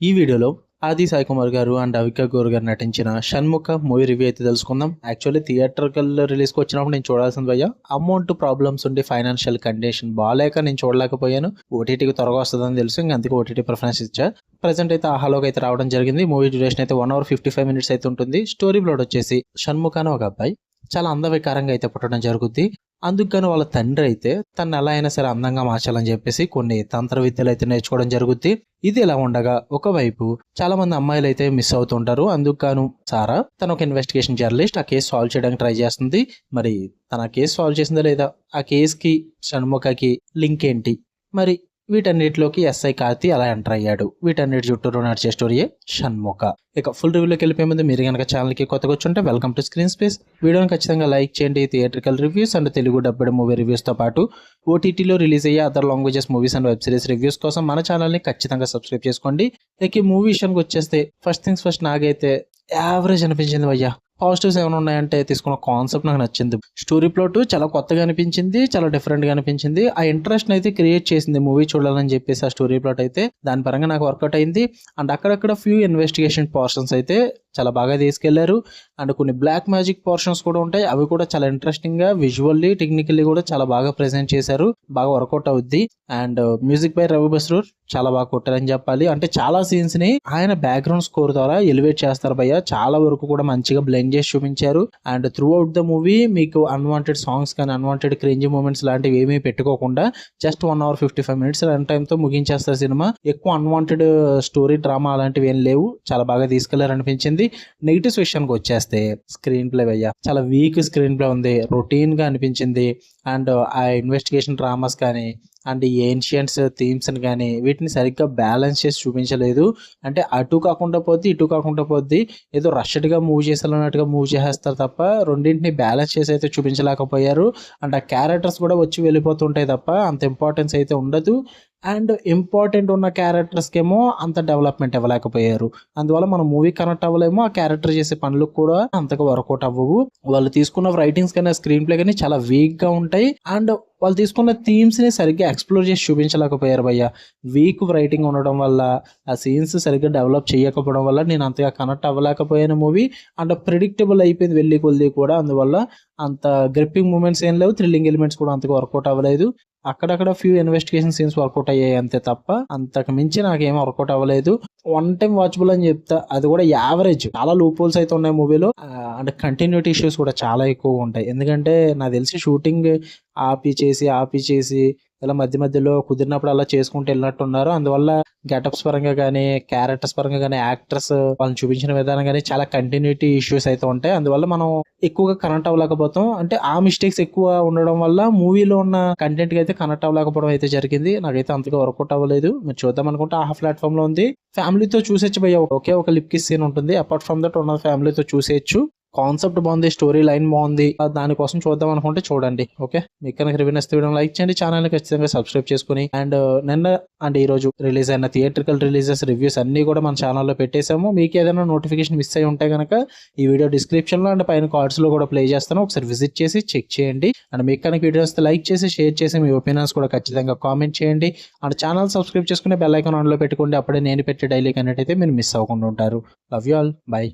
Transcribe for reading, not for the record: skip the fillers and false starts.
ఈ వీడియోలో ఆది సాయి కుమార్ గారు అండ్ అవికా గౌర్ గారు నటించిన షణ్ముఖ మూవీ రివ్యూ అయితే తెలుసుకుందాం. యాక్చువల్లీ థియేటర్కల్ రిలీజ్కి వచ్చినప్పుడు నేను చూడాల్సింది భయ్య, అమౌంట్ ప్రాబ్లమ్స్ ఉండి ఫైనాన్షియల్ కండిషన్ బాగాలేక నేను చూడలేకపోయాను. ఓటీటీకి త్వరగా వస్తుందని తెలుసు, ఇంకా అందుకే ఓటీటీ ప్రిఫరెన్స్ ఇచ్చా. ప్రజెంట్ అయితే ఆహాలోకి అయితే రావడం జరిగింది. మూవీ డ్యూరేషన్ అయితే 1 hour 55 minutes అయితే ఉంటుంది. స్టోరీ ప్లాట్ వచ్చేసి షణ్ముఖ అని ఒక అబ్బాయి చాలా అందవికారంగా అయితే పుట్టడం జరుగుద్ది. అందుకు గాను వాళ్ళ తండ్రి అయితే తను ఎలా అయినా సరే అందంగా మార్చాలని చెప్పేసి కొన్ని తంత్ర విద్యలు అయితే నేర్చుకోవడం జరుగుద్ది. ఇది ఇలా ఉండగా ఒకవైపు చాలా మంది అమ్మాయిలు అయితే మిస్ అవుతుంటారు. అందుకు గాను సారా తన ఒక ఇన్వెస్టిగేషన్ జర్నలిస్ట్ ఆ కేసు సాల్వ్ చేయడానికి ట్రై చేస్తుంది. మరి తన కేసు సాల్వ్ చేసిందా లేదా, ఆ కేసుకి షణ్ముఖకి లింక్ ఏంటి, మరి వీటన్నిటిలోకి ఎస్ఐ కార్తి అలా ఎంటర్ అయ్యాడు. వీటన్నిటి చుట్టూరు నడిచే స్టోరీయే షణ్ముఖ. ఇక ఫుల్ రివ్యూలోకి వెళ్ళిపోయే ముందు మీరు కనుక ఛానల్కి కొత్తగా వచ్చుంటే వెల్కమ్ టు స్క్రీన్ స్పేస్. వీడియోని ఖచ్చితంగా లైక్ చేయండి. Theatrical reviews and Telugu dubbed movie రివ్యూస్తో పాటు ఓటీటీలో రిలీజ్ అయ్యే other languages movies and web series reviews కోసం మన ఛానల్ని ఖచ్చితంగా సబ్స్క్రైబ్ చేసుకోండి. ఇక ఈ మూవీ విషయానికి వచ్చేస్తే ఫస్ట్ థింగ్స్ ఫస్ట్, నాకైతే యావరేజ్ అనిపించింది భయ్యా. పాజిటివ్స్ ఏమైనా ఉన్నాయంటే తీసుకున్న కాన్సెప్ట్ నాకు నచ్చింది. స్టోరీ ప్లాట్ చాలా కొత్తగా అనిపించింది, చాలా డిఫరెంట్గా అనిపించింది. ఆ ఇంట్రెస్ట్ అయితే క్రియేట్ చేసింది మూవీ చూడాలని చెప్పేసి. ఆ స్టోరీ ప్లాట్ అయితే దాని పరంగా నాకు వర్కౌట్ అయింది. అండ్ అక్కడక్కడ ఫ్యూ ఇన్వెస్టిగేషన్ పోర్షన్స్ అయితే చాలా బాగా తీసుకెళ్లారు. అండ్ కొన్ని బ్లాక్ మ్యాజిక్ పోర్షన్స్ కూడా ఉంటాయి, అవి కూడా చాలా ఇంట్రెస్టింగ్ గా విజువల్లీ టెక్నికల్లీ కూడా చాలా బాగా ప్రెజెంట్ చేశారు. బాగా వర్కౌట్ అవుద్ది. And music by Ravi Basrur చాలా బాగా కొట్టారని చెప్పాలి. అంటే చాలా సీన్స్ ని ఆయన బ్యాక్గ్రౌండ్ స్కోర్ ద్వారా ఎలివేట్ చేస్తారు భయ్య. చాలా వరకు కూడా మంచిగా బ్లెండ్ చేసి చూపించారు. And through out the movie మీకు అన్వాంటెడ్ సాంగ్స్ కానీ అన్వాంటెడ్ క్రింజ్ మూమెంట్స్ లాంటివి ఏమీ పెట్టుకోకుండా just 1 hour 55 minutes run time తో ముగించేస్తారు సినిమా. ఎక్కువ అన్వాంటెడ్ స్టోరీ డ్రామా అలాంటివి ఏం లేవు, చాలా బాగా తీసుకెళ్లారు అనిపించింది. నెగిటివ్స్ విషయానికి వచ్చేస్తే స్క్రీన్ ప్లే భయ్య చాలా వీక్ స్క్రీన్ ప్లే ఉంది, రొటీన్ గా అనిపించింది. అండ్ ఆ ఇన్వెస్టిగేషన్ డ్రామాస్ కానీ అండ్ ఈ ఏన్షియంట్స్ థీమ్స్ కానీ వీటిని సరిగ్గా బ్యాలెన్స్ చేసి చూపించలేదు. అంటే అటు కాకుండా పోద్ది ఇటు కాకుండా పోద్ది, ఏదో రష్డ్గా మూవ్ చేసేలాన్నట్టుగా మూవ్ చేసేస్తారు తప్ప రెండింటిని బ్యాలెన్స్ చేసి అయితే చూపించలేకపోయారు. అండ్ ఆ క్యారెక్టర్స్ కూడా వచ్చి వెళ్ళిపోతుంటాయి తప్ప అంత ఇంపార్టెన్స్ అయితే ఉండదు. అండ్ ఇంపార్టెంట్ ఉన్న క్యారెక్టర్స్కి ఏమో అంత డెవలప్మెంట్ ఇవ్వలేకపోయారు. అందువల్ల మనం మూవీ కనెక్ట్ అవ్వలేమో, ఆ క్యారెక్టర్ చేసే పనులు కూడా అంతగా వర్కౌట్ అవ్వవు. వాళ్ళు తీసుకున్న రైటింగ్స్ కానీ స్క్రీన్ ప్లే కానీ చాలా వీక్ గా ఉంటాయి. అండ్ వాళ్ళు తీసుకున్న థీమ్స్ ని సరిగ్గా ఎక్స్ప్లోర్ చేసి చూపించలేకపోయారు భయ్య. వీక్ రైటింగ్ ఉండడం వల్ల, ఆ సీన్స్ సరిగ్గా డెవలప్ చేయకపోవడం వల్ల నేను అంతగా కనెక్ట్ అవ్వలేకపోయాను మూవీ. అండ్ ప్రిడిక్టబుల్ అయిపోయింది వెళ్ళి కొద్ది కూడా. అందువల్ల అంత గ్రిప్పింగ్ మూమెంట్స్ ఏం లేవు, థ్రిల్లింగ్ ఎలిమెంట్స్ కూడా అంతగా వర్కౌట్ అవ్వలేదు. అక్కడక్కడ ఫ్యూ ఇన్వెస్టిగేషన్ సీన్స్ వర్కౌట్ అయ్యాయి అంతే తప్ప అంతకు మించి నాకేం వర్కౌట్ అవ్వలేదు. వన్ టైం వాచబుల్ అని చెప్తా, అది కూడా యావరేజ్. చాలా లూప్ హోల్స్ అయితే ఉన్నాయి మూవీలో. అండ్ కంటిన్యూటీ ఇష్యూస్ కూడా చాలా ఎక్కువగా ఉంటాయి. ఎందుకంటే నాకు తెలిసి షూటింగ్ ఆపి చేసి ఇలా మధ్య మధ్యలో కుదిరినప్పుడు అలా చేసుకుంటూ వెళ్ళినట్టున్నారు. అందువల్ల గెటప్స్ పరంగా కానీ క్యారెక్టర్స్ పరంగా కానీ యాక్టర్స్ వాళ్ళని చూపించిన విధానం కానీ చాలా కంటిన్యూటీ ఇష్యూస్ అయితే ఉంటాయి. అందువల్ల మనం ఎక్కువగా కనెక్ట్ అవ్వలేకపోతాం. అంటే ఆ మిస్టేక్స్ ఎక్కువ ఉండడం వల్ల మూవీలో ఉన్న కంటెంట్ కి అయితే కనెక్ట్ అవ్వలేకపోవడం అయితే జరిగింది. నాకైతే అంతగా వర్కౌట్ అవ్వలేదు. మీరు చూద్దాం అనుకుంటే ఆ ప్లాట్ఫామ్ లో ఉంది. ఫ్యామిలీతో చూసేచ్చు భయ్య, ఒకే ఒక లిప్ కిస్ సీన్ ఉంటుంది. అపార్ట్ ఫ్రమ్ దట్ ఉన్న ఫ్యామిలీతో చూసేయచ్చు. కాన్సెప్ట్ బాగుంది, స్టోరీ లైన్ బాగుంది. దానికోసం చూద్దాం అనుకుంటే చూడండి. ఓకే, మీకు కనుక రివ్యూ నచ్చితే వీడియో లైక్ చేయండి, ఛానల్ ఖచ్చితంగా సబ్స్క్రైబ్ చేసుకుని. అండ్ నిన్న అంటే ఈ రోజు రిలీజ్ అయిన థియేట్రికల్ రిలీజెస్ రివ్యూస్ అన్ని కూడా మన ఛానల్లో పెట్టేసాము. మీకు ఏదైనా నోటిఫికేషన్ మిస్ అయి ఉంటే కనుక ఈ వీడియో డిస్క్రిప్షన్ లో అండ్ పైన కార్డ్స్ లో కూడా ప్లే చేస్తాను, ఒకసారి విజిట్ చేసి చెక్ చేయండి. అండ్ మీకు కనుక వీడియో వస్తే లైక్ చేసి షేర్ చేసి మీ ఒపీనియన్స్ కూడా ఖచ్చితంగా కామెంట్ చేయండి. అండ్ ఛానల్ సబ్స్క్రైబ్ చేసుకుని బెల్ ఐకాన్ ఆన్ లో పెట్టుకోండి. అప్పుడే నేను పెట్టే డైలీ కనెక్ట్ అయితే మీరు మిస్ అవ్వకుండా ఉంటారు. Love you all, by.